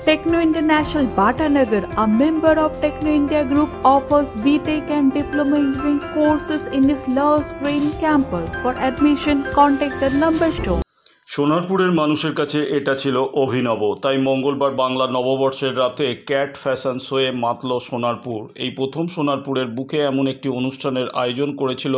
Techno International Bhatanagar, a member of Techno India Group, offers BTech and Diploma Engineering courses in its Lush Green campus. For admission, contact the number shown. সোনারপুরের মানুষের কাছে এটা ছিল অভিনব, তাই মঙ্গলবার বাংলা নববর্ষের রাতে ক্যাট ফ্যাশন শোয়ে মাতল সোনারপুর। এই প্রথম সোনারপুরের বুকে এমন একটি অনুষ্ঠানের আয়োজন করেছিল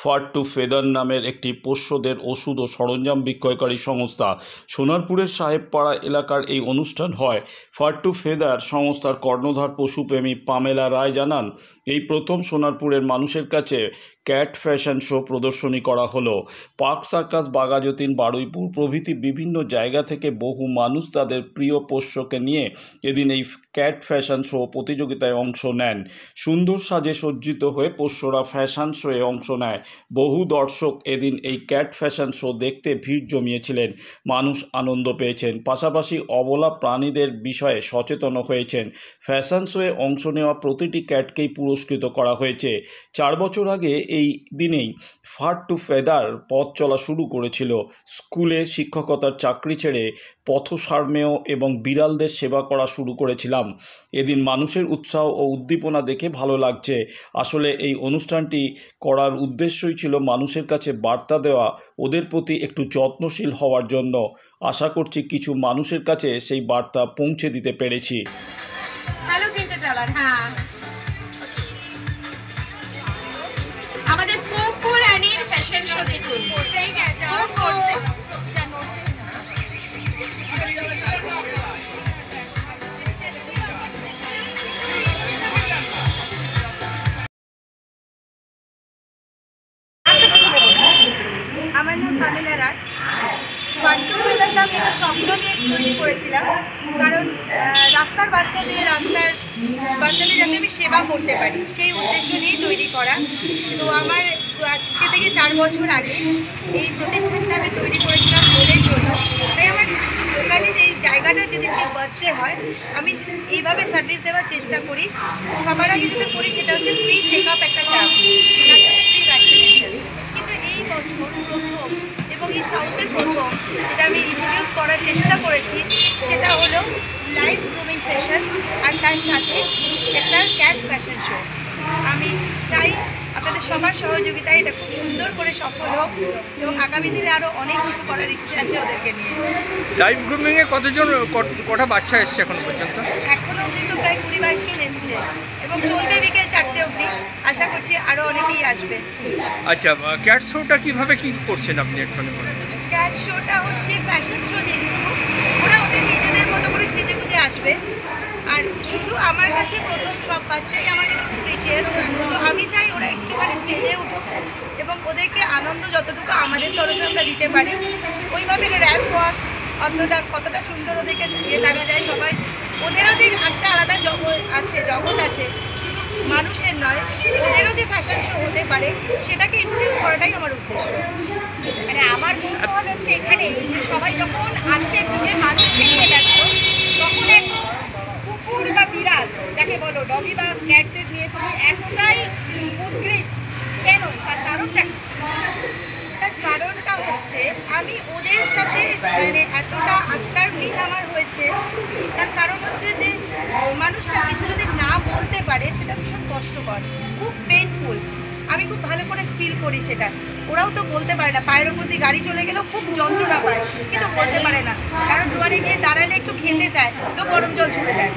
ফার টু ফেদার নামের একটি পোষ্যদের ওষুধ ও সরঞ্জাম বিক্রয়কারী সংস্থা। সোনারপুরের সাহেবপাড়া এলাকার এই অনুষ্ঠান হয়। ফার টু ফেদার সংস্থার কর্ণধার পশুপ্রেমী পামেলা রায় জানান, এই প্রথম সোনারপুরের মানুষের কাছে ক্যাট ফ্যাশন শো প্রদর্শনী করা হলো। পার্ক সার্কাস, বাঘাযতীন, বারুইপুর প্রভৃতি বিভিন্ন জায়গা থেকে বহু মানুষ তাদের প্রিয় পোষ্যকে নিয়ে এদিন এই ক্যাট ফ্যাশন শো প্রতিযোগিতায় অংশ নেন। সুন্দর সাজে সজ্জিত হয়ে পোষ্যরা ফ্যাশন শোয়ে অংশ নেয়। বহু দর্শক এদিন এই ক্যাট ফ্যাশন শো দেখতে ভিড় জমিয়েছিলেন। মানুষ আনন্দ পেয়েছেন, পাশাপাশি অবলা প্রাণীদের বিষয়ে সচেতন হয়েছেন। ফ্যাশন শোয়ে অংশ নেওয়া প্রতিটি ক্যাটকেই পুরস্কৃত করা হয়েছে। 4 বছর আগে এই দিনেই ফার টু ফেদার পথ চলা শুরু করেছিল। স্কুলে শিক্ষকতার চাকরি ছেড়ে পথসারমেয় এবং বিড়ালদের সেবা করা শুরু করেছিলাম। এদিন মানুষের উৎসাহ ও উদ্দীপনা দেখে ভালো লাগছে। আসলে এই অনুষ্ঠানটি করার উদ্দেশ্যই ছিল মানুষের কাছে বার্তা দেওয়া, ওদের প্রতি একটু যত্নশীল হওয়ার জন্য। আশা করছি কিছু মানুষের কাছে সেই বার্তা পৌঁছে দিতে পেরেছি। আমাদের কোকো রানীর ফ্যাশন শো দেখুন। আমার নাম পামেলা রায়। ফার টু ফেদার নামে একটা স্বপ্ন নিয়ে তৈরি করেছিলাম, কারণ রাস্তার বাচ্চাদের যাতে আমি সেবা করতে পারি সেই উদ্দেশ্য নিয়ে তৈরি করা। তো আমার আজকে থেকে 4 বছর আগে এই প্রতিষ্ঠানটা আমি তৈরি করেছিলাম ওদের জন্য। তাই আমার দোকানে যে জায়গাটা যেদিনকে বার্থডে হয় আমি এইভাবে সার্ভিস দেওয়ার চেষ্টা করি। সবার আগে যেটা করি সেটা হচ্ছে ফ্রি চেক আপ একটা ক্যাম্প, তার সাথে ফ্রি ভ্যাকসিনেশন। কিন্তু এই বছর প্রথম এবং এই সাউথের প্রথম যেটা আমি ইন্ট্রোডিউস করার চেষ্টা করেছি সেটা হলো লাইভ গ্রুমিং সেশন আর তার সাথে একটা ক্যাট ফ্যাশন শো। আমি চাই আপনাদের সবার সহযোগিতায় এটা খুব সুন্দর করে সফল হোক এবং আগামী দিনে আরও অনেক কিছু করার ইচ্ছে আছে ওদেরকে নিয়ে। লাইভ গ্রুমিংয়ে কটা বাচ্চা এসছে এখন পর্যন্ত? এখনও অবধি তো প্রায় 20-22 জন এসছে এবং চলবে বিকেল 4টে অবধি। আশা করছি আরও অনেকেই আসবে। আচ্ছা, ক্যাট শোটা কীভাবে কী করছেন আপনি এখানে? ক্যাট শোটা হচ্ছে ফ্যাশন শো, যেহেতু ওরা ওদের নিজেদের মতো করে সেজে গুজে আসবে। আর শুধু আমার কাছে প্রথম সব বাচ্চাই আমার কাছে খুব প্রিশিয়াস। তো আমি চাই ওরা একটুখানি স্টেজে উঠুক এবং ওদেরকে আনন্দ যতটুকু আমাদের তরফে আমরা দিতে পারি ওইভাবে র্যাম্প ওয়াক কতটা সুন্দর ওদেরকে লাগা যায়। সবাই ওদেরও যে একটা আলাদা জগৎ আছে, শুধু মানুষের নয়, ওদেরও যে ফ্যাশন শো হতে পারে সেটাকে ইন্ট্রোডিউস করাটাই আমার উদ্দেশ্য। মানে আমার মনে হচ্ছে এখানে যে সবাই যখন আজকের যুগে মানুষকে নিয়ে ব্যস্ত, তখন এক কুকুর বা বিড়াল যাকে বলো ডগি বা ক্যাটদের নিয়ে তুমি এতটাই উদ্গ্রীব কেন? তার কারণটা হচ্ছে আমি ওদের সাথে মানে এতটা আত্মার মিল আমার হয়েছে। তার কারণ হচ্ছে যে মানুষ তার কিছু যদি না বলতে পারে সেটা ভীষণ কষ্টকর, খুব পেইনফুল। আমি খুব ভালো করে ফিল করি সেটা। ওরাও তো বলতে পারে না, পায়ের ওপর দিয়ে গাড়ি চলে গেলেও খুব যন্ত্রণা পায়, কিন্তু বলতে পারে না। কারণ দুয়ারে গিয়ে দাঁড়ালে একটু খেতে চায় তো গরম জল ছুটে দেয়,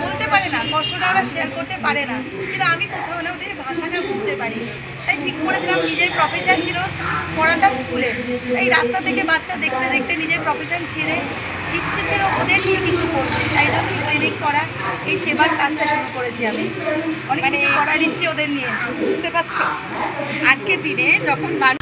বলতে পারে না, কষ্টটা ওরা শেয়ার করতে পারে না। কিন্তু আমি কোথাও না ওদের ভাষাটা বুঝতে পারি। তাই ঠিক করেছিলাম, নিজের প্রফেশন ছিল পড়াতাম স্কুলে, এই রাস্তা থেকে বাচ্চা দেখতে দেখতে নিজের প্রফেশন ছেড়ে ইচ্ছে ছিল ওদের নিয়ে কিছু করতে। তাই জন্য ট্রেনিং করা, এই সেবার কাজটা শুরু করেছি আমি। অনেক কিছু করার ইচ্ছে ওদের নিয়ে, বুঝতে পারছো? আজকের দিনে যখন মানুষ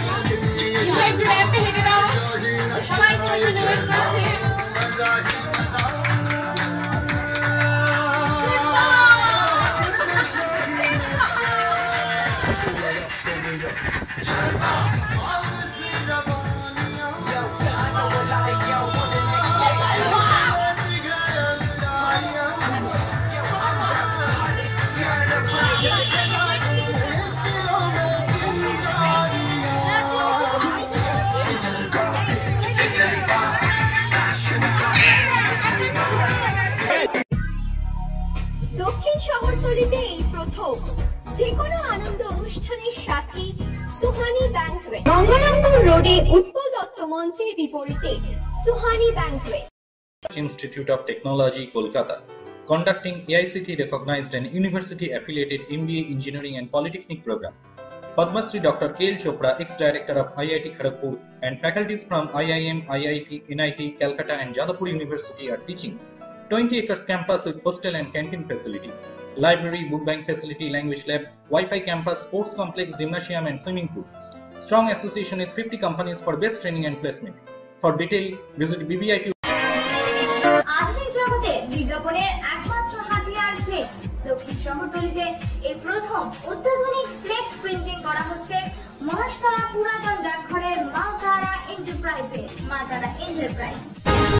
রোডে উৎপল দত্ত মঞ্চের বিপরীতে Suhani banquet. Institute of Technology, Kolkata, conducting AICT recognized and university affiliated MBA Engineering and Polytechnic program. Padma Shri Dr. K.L. Chopra, ex-director of IIT Kharagpur, and faculties from IIM, IIT, NIT, Calcutta and Jadavpur University are teaching. 20 acres campus with hostel and canteen facility, library, book bank facility, language lab, Wi-Fi campus, sports complex, gymnasium and swimming pool. Strong association with 50 companies for best training and placement. For detail, visit BBIQ. আধুনিক জগতে বিজ্ঞাপনের একমাত্র হাতিয়ার flakes. দক্ষিণ শহরতলিতে এই প্রথম অত্যাধুনিক flakes printing করা হচ্ছে মহাশতলা পুরাতন ডাকঘরের মা তারা এন্টারপ্রাইজে।